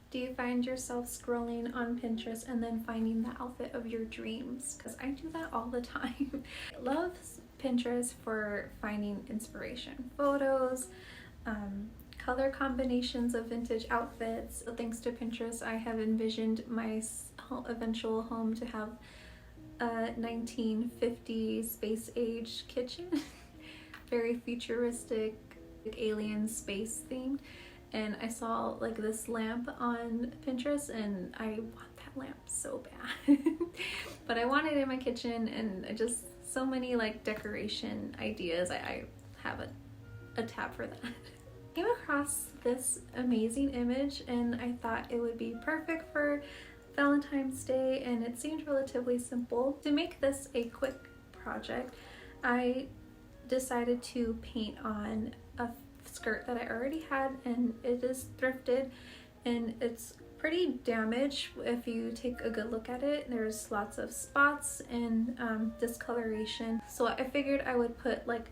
Do you find yourself scrolling on Pinterest and then finding the outfit of your dreams? Because I do that all the time. I love Pinterest for finding inspiration, photos, color combinations of vintage outfits. Thanks to Pinterest, I have envisioned my eventual home to have a 1950s space age kitchen. Very futuristic, alien space themed. And I saw like this lamp on Pinterest and I want that lamp so bad. But I want it in my kitchen, and I just so many like decoration ideas. I have a tab for that. Came across this amazing image and I thought it would be perfect for Valentine's Day, and it seemed relatively simple. To make this a quick project, I decided to paint on a skirt that I already had, and it is thrifted and it's pretty damaged. If you take a good look at it, there's lots of spots and discoloration. So I figured I would put like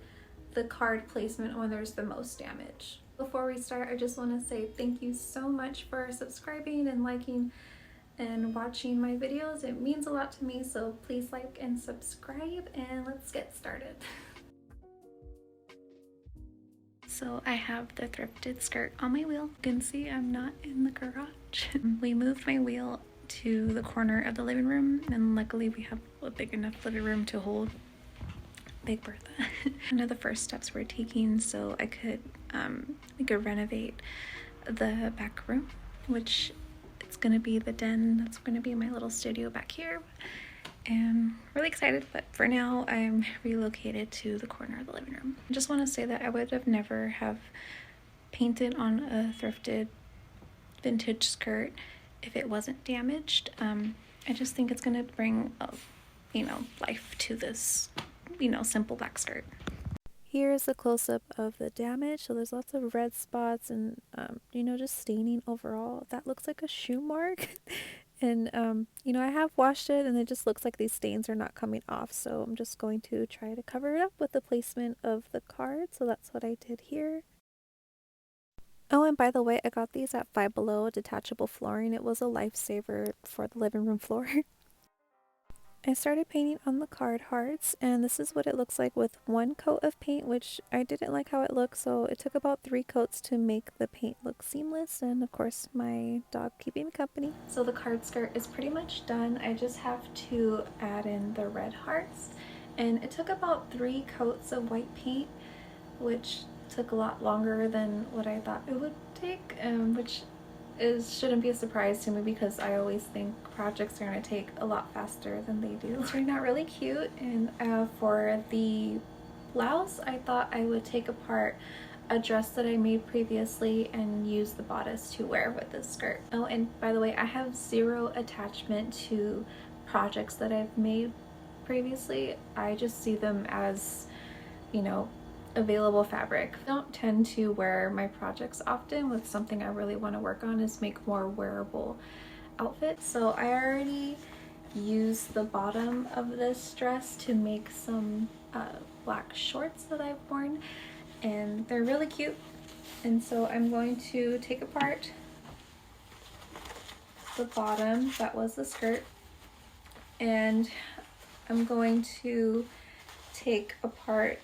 the card placement when there's the most damage. Before we start, I just want to say thank you so much for subscribing and liking and watching my videos. It means a lot to me, so please like and subscribe, and let's get started. So I have the thrifted skirt on my wheel. You can see I'm not in the garage. We moved my wheel to the corner of the living room, and luckily we have a big enough living room to hold Big Bertha. One of the first steps we're taking so we could renovate the back room, which it's gonna be the den. That's gonna be my little studio back here. And really excited, but for now I'm relocated to the corner of the living room. I just want to say that I would have never have painted on a thrifted vintage skirt if it wasn't damaged. I just think it's gonna bring life to this simple black skirt. Here's a close-up of the damage. So there's lots of red spots and just staining overall. That looks like a shoe mark. And I have washed it and it just looks like these stains are not coming off, so I'm just going to try to cover it up with the placement of the card. So that's what I did here. Oh, and by the way, I got these at Five Below, detachable flooring. It was a lifesaver for the living room floor. I started painting on the card hearts, and this is what it looks like with one coat of paint, which I didn't like how it looked, so it took about 3 coats to make the paint look seamless, and of course my dog keeping me company. So the card skirt is pretty much done. I just have to add in the red hearts, and it took about 3 coats of white paint, which took a lot longer than what I thought it would take, which shouldn't be a surprise to me because I always think projects are going to take a lot faster than they do. It turned out really cute, and for the blouse I thought I would take apart a dress that I made previously and use the bodice to wear with this skirt. Oh, and by the way, I have 0 attachment to projects that I've made previously. I just see them as, available fabric. I don't tend to wear my projects often. With something I really want to work on is make more wearable outfits. So I already used the bottom of this dress to make some black shorts that I've worn, and they're really cute. And so I'm going to take apart the bottom that was the skirt, and I'm going to take apart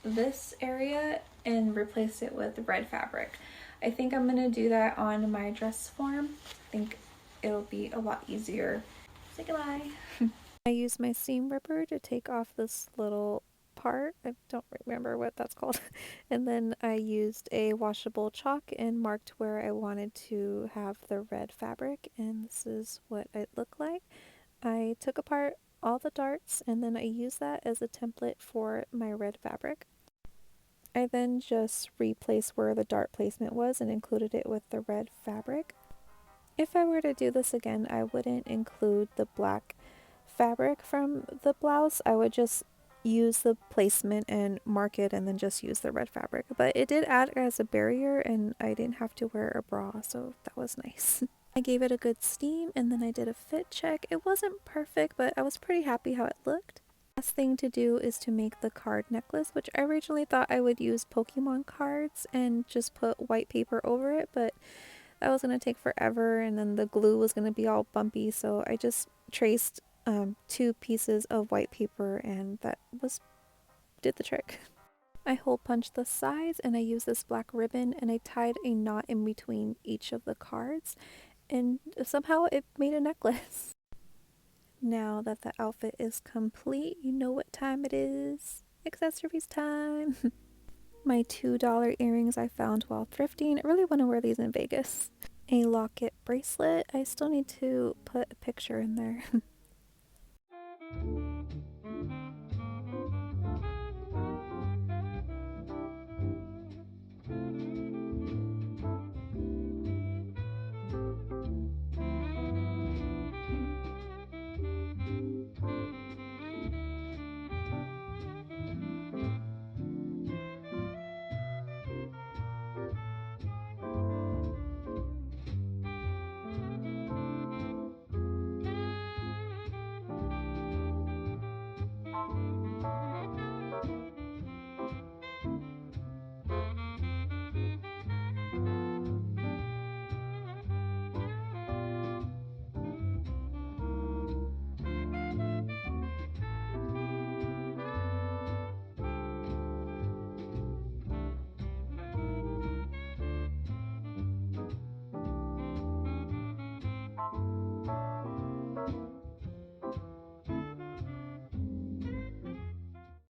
this area and replace it with red fabric. I think I'm gonna do that on my dress form. I think it'll be a lot easier. Say goodbye. I used my seam ripper to take off this little part. I don't remember what that's called. And then I used a washable chalk and marked where I wanted to have the red fabric, and this is what it looked like. I took apart all the darts and then I used that as a template for my red fabric. I then just replaced where the dart placement was and included it with the red fabric. If I were to do this again, I wouldn't include the black fabric from the blouse. I would just use the placement and mark it and then just use the red fabric. But it did add as a barrier and I didn't have to wear a bra, so that was nice. I gave it a good steam and then I did a fit check. It wasn't perfect, but I was pretty happy how it looked. Last thing to do is to make the card necklace, which I originally thought I would use Pokemon cards and just put white paper over it, but That was going to take forever, and then the glue was going to be all bumpy, so I just traced 2 pieces of white paper, and that did the trick. I hole punched the sides, and I used this black ribbon, and I tied a knot in between each of the cards, and somehow it made a necklace. Now that the outfit is complete, you know what time it is. Accessories time. My $2 earrings I found while thrifting. I really want to wear these in Vegas. A locket bracelet. I still need to put a picture in there.